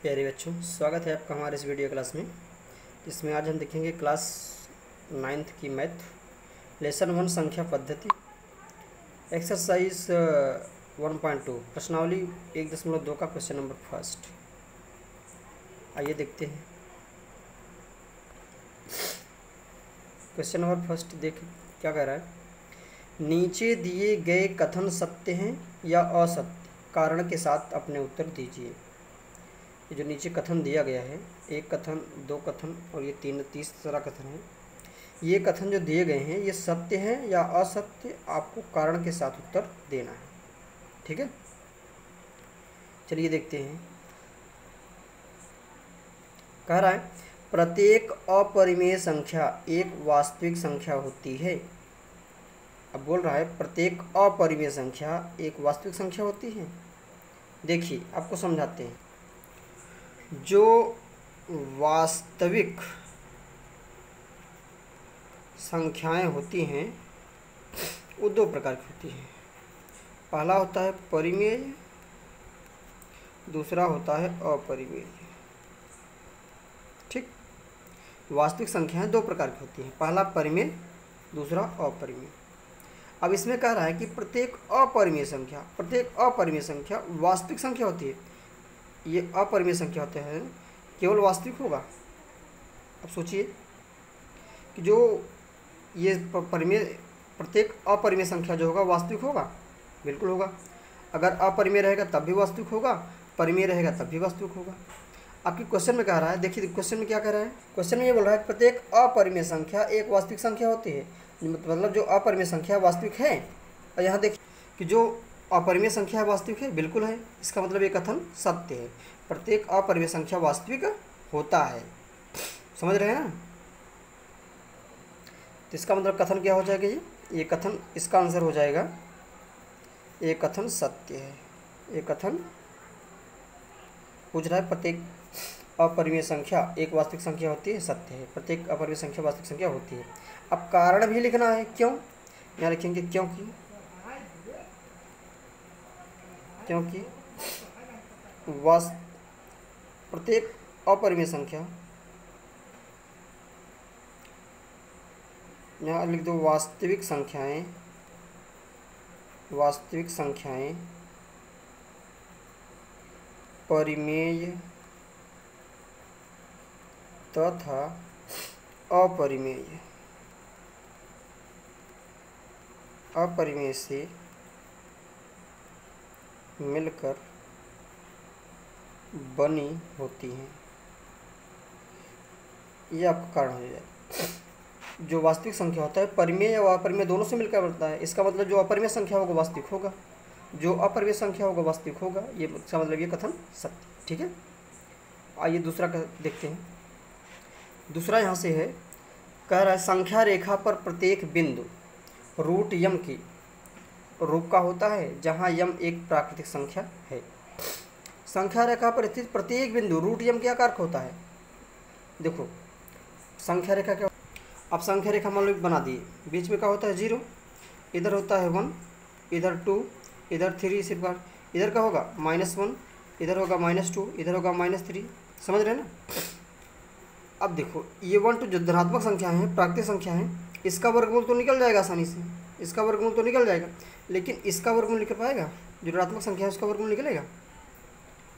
प्यारे बच्चों, स्वागत है आपका हमारे इस वीडियो क्लास में, जिसमें आज हम देखेंगे क्लास 9th की मैथ लेसन 1 संख्या पद्धति एक्सरसाइज 1.2 प्रश्नावली 1.2 का क्वेश्चन नंबर फर्स्ट। आइए देखते हैं क्वेश्चन नंबर फर्स्ट। देख क्या कह रहा है। नीचे दिए गए कथन सत्य हैं या असत्य, कारण के साथ अपने उत्तर दीजिए। ये जो नीचे कथन दिया गया है, एक कथन, दो कथन और ये तीसरा कथन है। ये कथन जो दिए गए हैं ये सत्य हैं या असत्य, आपको कारण के साथ उत्तर देना है। ठीक है, चलिए देखते हैं। कह रहा है प्रत्येक अपरिमेय संख्या एक वास्तविक संख्या होती है। अब बोल रहा है प्रत्येक अपरिमेय संख्या एक वास्तविक संख्या होती है। देखिए आपको समझाते हैं। जो वास्तविक संख्याएं होती हैं वो दो प्रकार की होती हैं। पहला होता है परिमेय, दूसरा होता है अपरिमेय। ठीक, वास्तविक संख्याएं दो प्रकार की होती हैं, पहला परिमेय, दूसरा अपरिमेय। अब इसमें कह रहा है कि प्रत्येक अपरिमेय संख्या वास्तविक संख्या होती है। ये अपरिमेय संख्या होते हैं, केवल वास्तविक होगा। अब सोचिए कि जो ये प्रत्येक अपरिमेय संख्या जो होगा वास्तविक होगा, बिल्कुल होगा। अगर अपरिमेय रहेगा तब भी वास्तविक होगा, परिमेय रहेगा तब भी वास्तविक होगा। आपके क्वेश्चन में कह रहा है, देखिए क्वेश्चन में क्या कह रहा है। क्वेश्चन में ये बोल रहा है प्रत्येक अपरिमेय संख्या एक वास्तविक संख्या होती है, मतलब जो अपरिमेय संख्या वास्तविक है। और यहाँ देखिए कि जो अपरिमेय संख्या वास्तविक है, बिल्कुल है। इसका मतलब ये कथन सत्य है, प्रत्येक अपरिमेय संख्या वास्तविक होता है। समझ रहे हैं ना। तो इसका मतलब कथन क्या हो जाएगा, ये कथन, इसका आंसर हो जाएगा ये कथन सत्य है। ये कथन पूछ रहा है प्रत्येक अपरिमेय संख्या एक वास्तविक संख्या होती है, सत्य है। प्रत्येक अपरिमेय संख्या वास्तविक संख्या होती है। अब कारण भी लिखना है, क्यों, यहाँ लिखेंगे क्योंकि प्रत्येक अपरिमेय संख्या, यहाँ लिख दो वास्तविक संख्याएं परिमेय तथा अपरिमेय से मिलकर बनी होती हैं। ये आपका कारण हो जाए। जो वास्तविक संख्या होता है परिमेय या अपरिमेय दोनों से मिलकर बनता है। इसका मतलब जो अपरिमेय संख्या होगा वास्तविक होगा, जो अपरिमेय संख्या होगा वास्तविक होगा। ये इसका मतलब ये कथन सत्य। ठीक है, आइए दूसरा देखते हैं। दूसरा यहाँ से है, कह रहा है संख्या रेखा पर प्रत्येक बिंदु रूट यम की रूप का होता है, जहाँ यम एक प्राकृतिक संख्या है। संख्या रेखा पर स्थित प्रत्येक बिंदु रूट यम के आकार का होता है। देखो संख्या रेखा क्या, अब संख्या रेखा मान लो बना दिए, बीच में क्या होता है 0, इधर होता है 1, इधर 2, इधर 3, इसी प्रकार इधर का होगा -1, इधर होगा -2, इधर होगा -3। समझ रहे हैं ना। अब देखो ये 1 2 जो धनात्मक संख्या है, प्राकृतिक संख्या है, इसका वर्गमूल तो निकल जाएगा आसानी से, इसका वर्गमूल तो निकल जाएगा, लेकिन इसका वर्गमूल निकल पाएगा? जो ऋणात्मक संख्या है उसका वर्गमूल निकलेगा?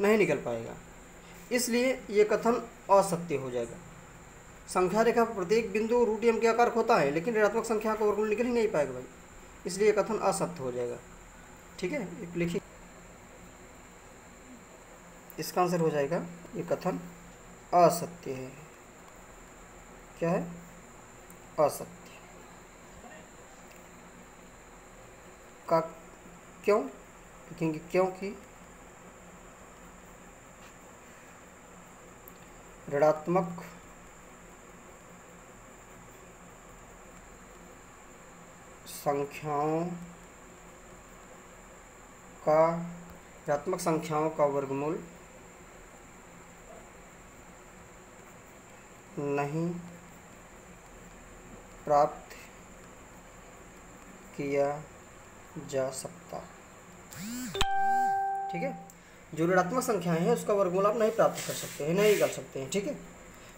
नहीं निकल पाएगा। इसलिए ये कथन असत्य हो जाएगा। संख्या रेखा पर प्रत्येक बिंदु रूट यम के आकार होता है, लेकिन ऋणात्मक संख्या का वर्गमूल निकल ही नहीं पाएगा भाई, इसलिए ये कथन असत्य हो जाएगा। ठीक है, लिखिए, इसका आंसर हो जाएगा ये कथन असत्य है। क्या है? असत्य। का क्यों लिखेंगे? क्योंकि ऋणात्मक संख्याओं का वर्गमूल नहीं प्राप्त किया जा सकता। ठीक है, जो ऋणात्मक संख्याएं हैं उसका वर्गमूल आप नहीं प्राप्त कर सकते हैं, नहीं निकाल सकते हैं, ठीक है।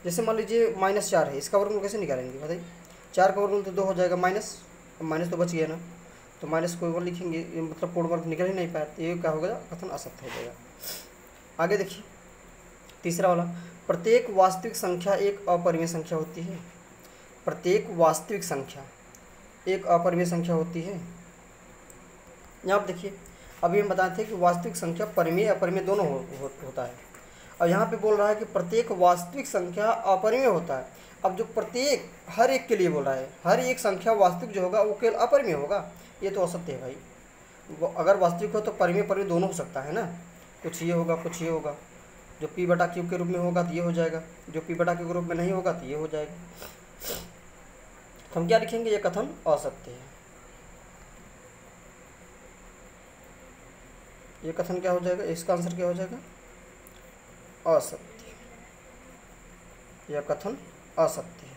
जैसे मान लीजिए -4 है, इसका वर्गमूल कैसे निकालेंगे बताइए। 4 का वर्गमूल तो 2 हो जाएगा, माइनस, अब माइनस तो बच गया ना, तो माइनस को ऊपर लिखेंगे, मतलब पूर्ण वर्ग निकल ही नहीं पाया, तो ये क्या होगा, कथन असत्य हो जाएगा। आगे देखिए तीसरा वाला, प्रत्येक वास्तविक संख्या एक अपरिमेय संख्या होती है। प्रत्येक वास्तविक संख्या एक अपरिमेय संख्या होती है। यहाँ आप देखिए, अभी हम बताए थे कि वास्तविक संख्या परिमेय अपरिमेय दोनों होता है। अब यहाँ पे बोल रहा है कि प्रत्येक वास्तविक संख्या अपरिमेय होता है। अब जो प्रत्येक हर एक के लिए बोल रहा है, हर एक संख्या वास्तविक जो होगा वो केवल अपरिमेय होगा, ये तो असत्य है भाई। अगर वास्तविक हो तो परिमेय परिमेय दोनों हो सकता है ना, कुछ ये होगा कुछ ये होगा। जो p बटा क्यू के रूप में होगा तो ये हो जाएगा, जो p बटा क्यू के रूप में नहीं होगा तो ये हो जाएगा। तो हम क्या लिखेंगे, ये कथन असत्य है। ये कथन क्या हो जाएगा, इसका आंसर क्या हो जाएगा, असत्य। यह कथन असत्य है।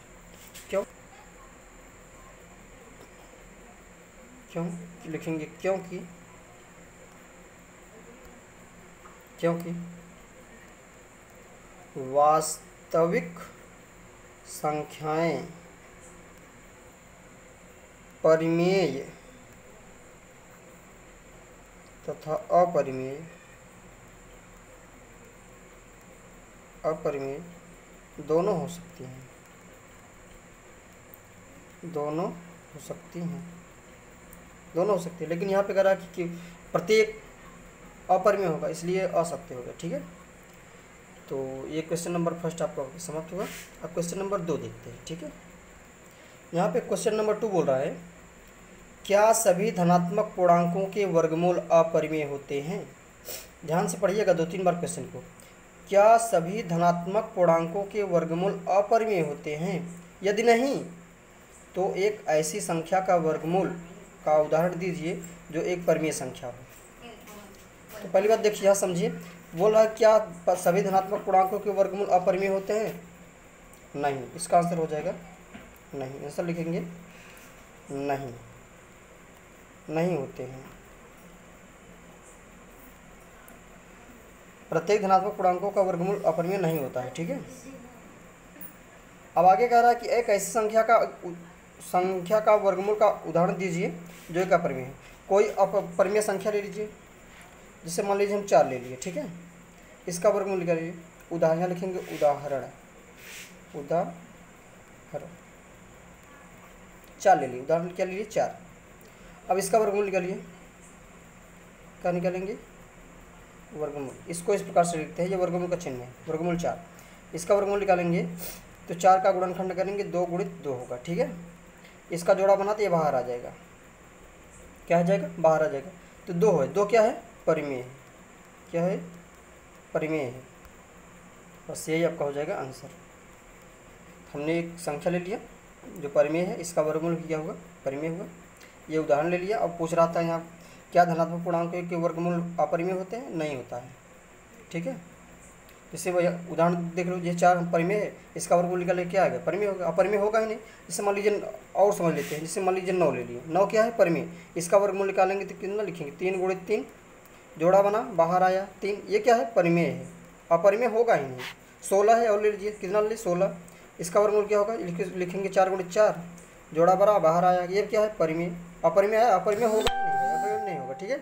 क्यों क्यों लिखेंगे, क्योंकि वास्तविक संख्याएं परिमेय तथा अपरिमेय दोनों हो सकती हैं, दोनों हो सकती है। लेकिन यहाँ पे कह रहा है कि प्रत्येक अपरिमेय होगा, इसलिए असत्य होगा, ठीक है। तो ये क्वेश्चन नंबर फर्स्ट आपका समाप्त हुआ। अब क्वेश्चन नंबर 2 देखते हैं, ठीक है। यहाँ पे क्वेश्चन नंबर 2 बोल रहा है, क्या सभी धनात्मक पूर्णांकों के वर्गमूल अपरिमेय होते हैं। ध्यान से पढ़िएगा 2-3 बार क्वेश्चन को। क्या सभी धनात्मक पूर्णांकों के वर्गमूल अपरिमेय होते हैं, यदि नहीं तो एक ऐसी संख्या का वर्गमूल का उदाहरण दीजिए जो एक परिमेय संख्या हो। तो पहली बात देखिए, यहाँ समझिए, बोल रहा है क्या सभी धनात्मक पूर्णांकों के वर्गमूल अपरिमेय होते हैं, नहीं, इसका आंसर हो जाएगा नहीं। आंसर लिखेंगे नहीं होते हैं। प्रत्येक धनात्मक पूर्णांकों का वर्गमूल अपरिमेय नहीं होता है, ठीक है। अब आगे कह रहा है कि एक ऐसी संख्या का वर्गमूल का उदाहरण दीजिए जो एक अपरिमेय है। कोई अपरिमेय संख्या ले लीजिए, जैसे मान लीजिए हम 4 ले लिए, ठीक है। इसका वर्गमूल निकालिए, उदाहरण लिखेंगे, उदाहरण 4 ले लिए, उदाहरण क्या लीजिए 4। अब इसका वर्गमूल निकालिए, क्या निकालेंगे, वर्गमूल। इसको इस प्रकार से लिखते हैं, ये वर्गमूल का चिन्ह है, वर्गमूल 4। इसका वर्गमूल निकालेंगे तो 4 का गुणनखंड करेंगे, 2 गुणित 2 होगा, ठीक है। इसका जोड़ा बना तो ये बाहर आ जाएगा, क्या आ जाएगा, बाहर आ जाएगा। तो 2 है, 2 क्या है, परिमेय है, क्या है, परिमेय है। बस यही आपका हो जाएगा आंसर। हमने एक संख्या ले लिया जो परिमेय है, इसका वर्गमूल क्या होगा, परिमेय होगा। ये उदाहरण ले लिया। अब पूछ रहा था यहाँ, क्या धनात्मक पूर्णांकों के वर्गमूल अपरिमेय होते हैं, नहीं होता है, ठीक है। जैसे वही उदाहरण देख लो, ये 4 परिमेय है, इसका वर्गमूल निकाले क्या आएगा, परिमेय होगा, अपरिमेय होगा ही नहीं। जैसे मान लीजिए और समझ लेते हैं, जैसे मान लीजिए 9 ले लिए, 9 क्या है, परिमेय। इसका वर्गमूल निकालेंगे तो कितना लिखेंगे, 3 गुणित 3, जोड़ा बना, बाहर आया 3, ये क्या है, परिमेय है, अपरिमेय होगा ही नहीं। 16 है, और ले लीजिए, कितना ले, 16। इसका वर्गमूल क्या होगा, लिखेंगे 4 गुणित 4, जोड़ा बना, बाहर आया, ये क्या है, परिमेय। अपरिमेय है, अपरिमेय होगा नहीं होगा, ठीक है।